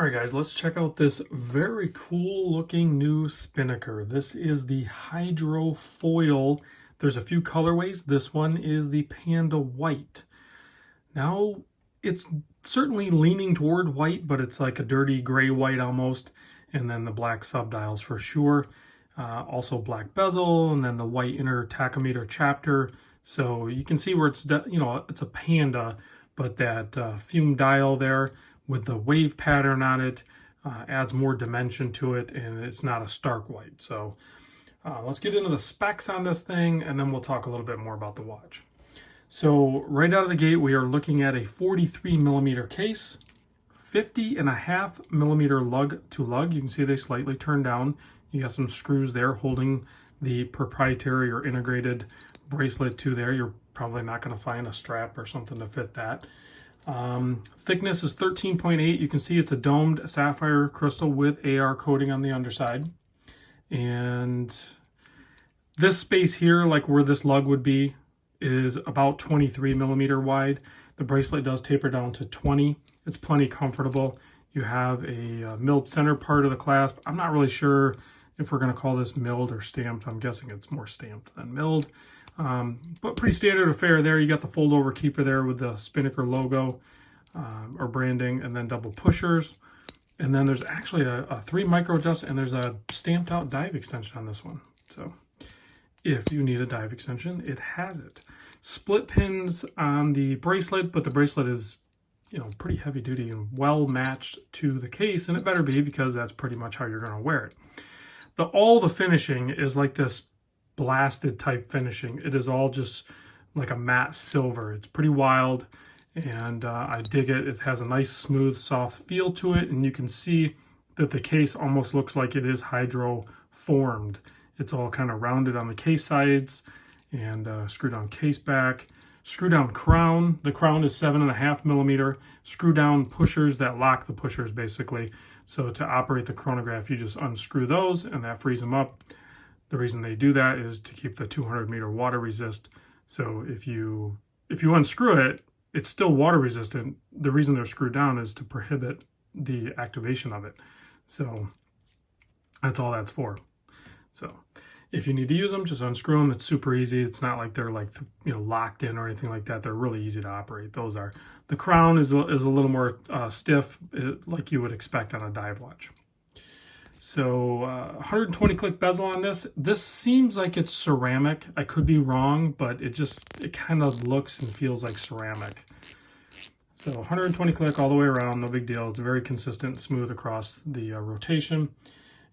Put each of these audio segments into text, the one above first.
All right, guys, let's check out this very cool looking new Spinnaker. This is the HydroFoil. There's a few colorways. This one is the Panda White. Now, it's certainly leaning toward white, but it's like a dirty gray white almost. And then the black subdials for sure. Also black bezel, and then the white inner tachometer chapter. So you can see where it's, it's a Panda, but that fume dial there with the wave pattern on it adds more dimension to it, and it's not a stark white. So let's get into the specs on this thing, and then we'll talk a little bit more about the watch. So right out of the gate, we are looking at a 43 millimeter case, 50.5 millimeter lug to lug. You can see they slightly turn down. You got some screws there holding the proprietary or integrated bracelet to there. You're probably not going to find a strap or something to fit that. Thickness is 13.8. You can see it's a domed sapphire crystal with AR coating on the underside. And this space here, like where this lug would be, is about 23 millimeter wide. The bracelet does taper down to 20. It's plenty comfortable. You have a milled center part of the clasp. I'm not really sure if we're going to call this milled or stamped. I'm guessing it's more stamped than milled. But pretty standard affair there. You got the fold over keeper there with the Spinnaker logo or branding, and then double pushers. And then there's actually a 3 micro adjust, and there's a stamped out dive extension on this one. So if you need a dive extension, it has it. Split pins on the bracelet, but the bracelet is, pretty heavy duty and well matched to the case, and it better be, because that's pretty much how you're going to wear it. All the finishing is like this blasted type finishing. It is all just like a matte silver. It's pretty wild, and I dig it. It has a nice smooth soft feel to it, and you can see that the case almost looks like it is hydro formed. It's all kind of rounded on the case sides, and screw down case back, screw down crown. The crown is 7.5 millimeter. Screw down pushers that lock the pushers basically. So to operate the chronograph, you just unscrew those, and that frees them up. The reason they do that is to keep the 200 meter water resist. So if you unscrew it, it's still water resistant. The reason they're screwed down is to prohibit the activation of it. So that's all that's for. So if you need to use them, just unscrew them. It's super easy. It's not like they're locked in or anything like that. They're really easy to operate. Those are. The crown is a little more stiff, like you would expect on a dive watch. So 120 click bezel on this. This seems like it's ceramic. I could be wrong, but it kind of looks and feels like ceramic. So 120 click all the way around, no big deal. It's very consistent, smooth across the rotation.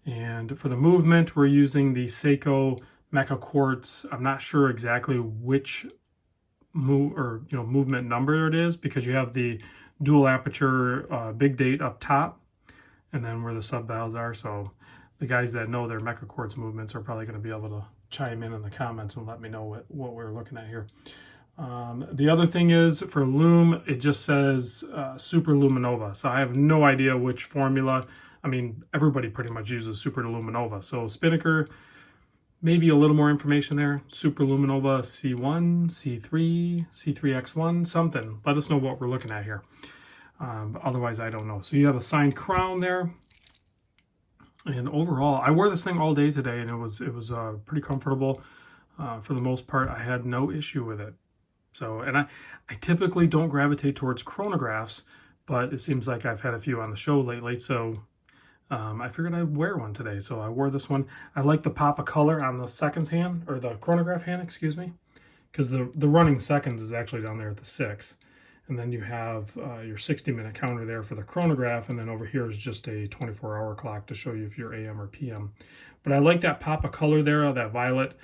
And for the movement, we're using the Seiko Mecha Quartz. I'm not sure exactly which movement number it is, because you have the dual aperture big date up top, and then where the subdials are. So the guys that know their Mecha Quartz movements are probably going to be able to chime in the comments and let me know what we're looking at here. The other thing is, for lume, it just says Super Luminova. So I have no idea which formula. I mean, everybody pretty much uses Super Luminova. So Spinnaker, maybe a little more information there. Super Luminova C1, C3, C3X1, something. Let us know what we're looking at here. Otherwise, I don't know. So you have a signed crown there. And overall, I wore this thing all day today, and it was pretty comfortable. For the most part, I had no issue with it. So, and I typically don't gravitate towards chronographs, but it seems like I've had a few on the show lately. So I figured I'd wear one today. So I wore this one. I like the pop of color on the seconds hand, or the chronograph hand, excuse me, because the running seconds is actually down there at the 6. And then you have your 60-minute counter there for the chronograph, and then over here is just a 24-hour clock to show you if you're AM or PM. But I like that pop of color there, that violet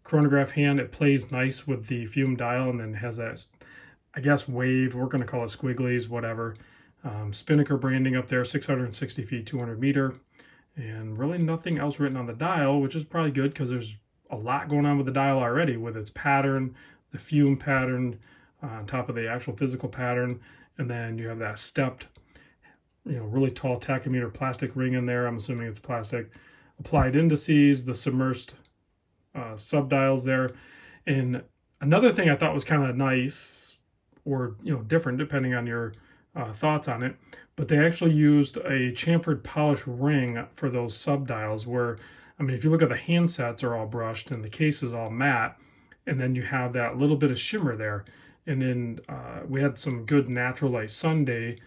chronograph hand. It plays nice with the fume dial, and then has that, I guess, wave. We're going to call it squigglies, whatever. Spinnaker branding up there, 660 feet, 200 meter. And really nothing else written on the dial, which is probably good, because there's a lot going on with the dial already, with its pattern, the fume pattern, on top of the actual physical pattern, and then you have that stepped, really tall tachometer plastic ring in there. I'm assuming it's plastic. Applied indices, the submersed subdials there. And another thing I thought was kind of nice, or different depending on your thoughts on it, but they actually used a chamfered polish ring for those subdials where, I mean, if you look at the handsets are all brushed and the case is all matte, and then you have that little bit of shimmer there. And then we had some good natural light sun day,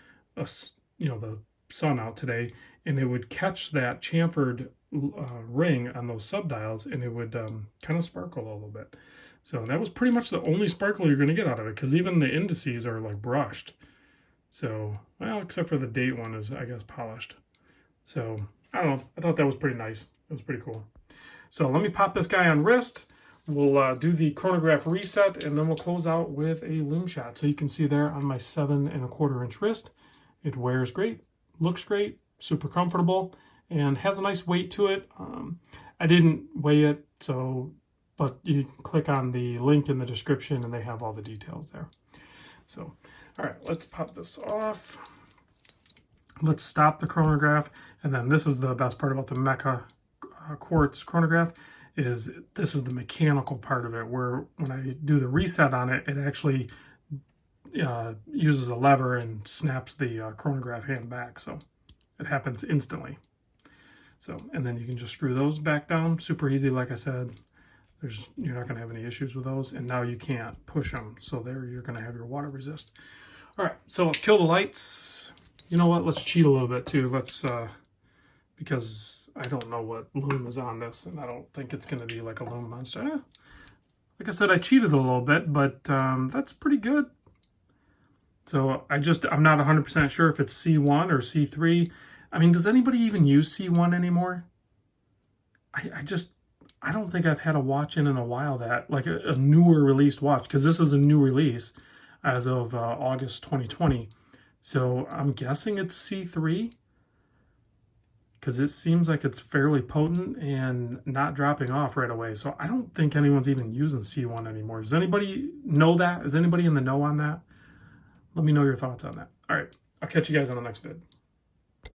you know, the sun out today, and it would catch that chamfered ring on those subdials, and it would kind of sparkle a little bit. So that was pretty much the only sparkle you're going to get out of it, because even the indices are like brushed. So, well, except for the date one is, I guess, polished. So, I don't know. I thought that was pretty nice. It was pretty cool. So let me pop this guy on wrist. We'll do the chronograph reset, and then we'll close out with a loom shot. So you can see there on my 7 1/4 inch wrist, it wears great, looks great, super comfortable, and has a nice weight to it. I didn't weigh it, but you can click on the link in the description and they have all the details there. So, all right, let's pop this off. Let's stop the chronograph, and then this is the best part about the Mecha quartz chronograph, is this is the mechanical part of it, where when I do the reset on it, it actually uses a lever and snaps the chronograph hand back, so it happens instantly. So, and then you can just screw those back down, super easy. Like I said, you're not going to have any issues with those, and now you can't push them, so there you're going to have your water resist. All right, so let's kill the lights. You know what, let's cheat a little bit too. Let's because I don't know what loom is on this, and I don't think it's going to be like a loom monster. Like I said, I cheated a little bit, but that's pretty good. So I'm not 100% sure if it's C1 or C3. I mean, does anybody even use C1 anymore? I don't think I've had a watch in a while that, like a newer released watch, because this is a new release as of August 2020. So I'm guessing it's C3, because it seems like it's fairly potent and not dropping off right away. So I don't think anyone's even using C1 anymore. Does anybody know that? Is anybody in the know on that? Let me know your thoughts on that. All right, I'll catch you guys on the next vid.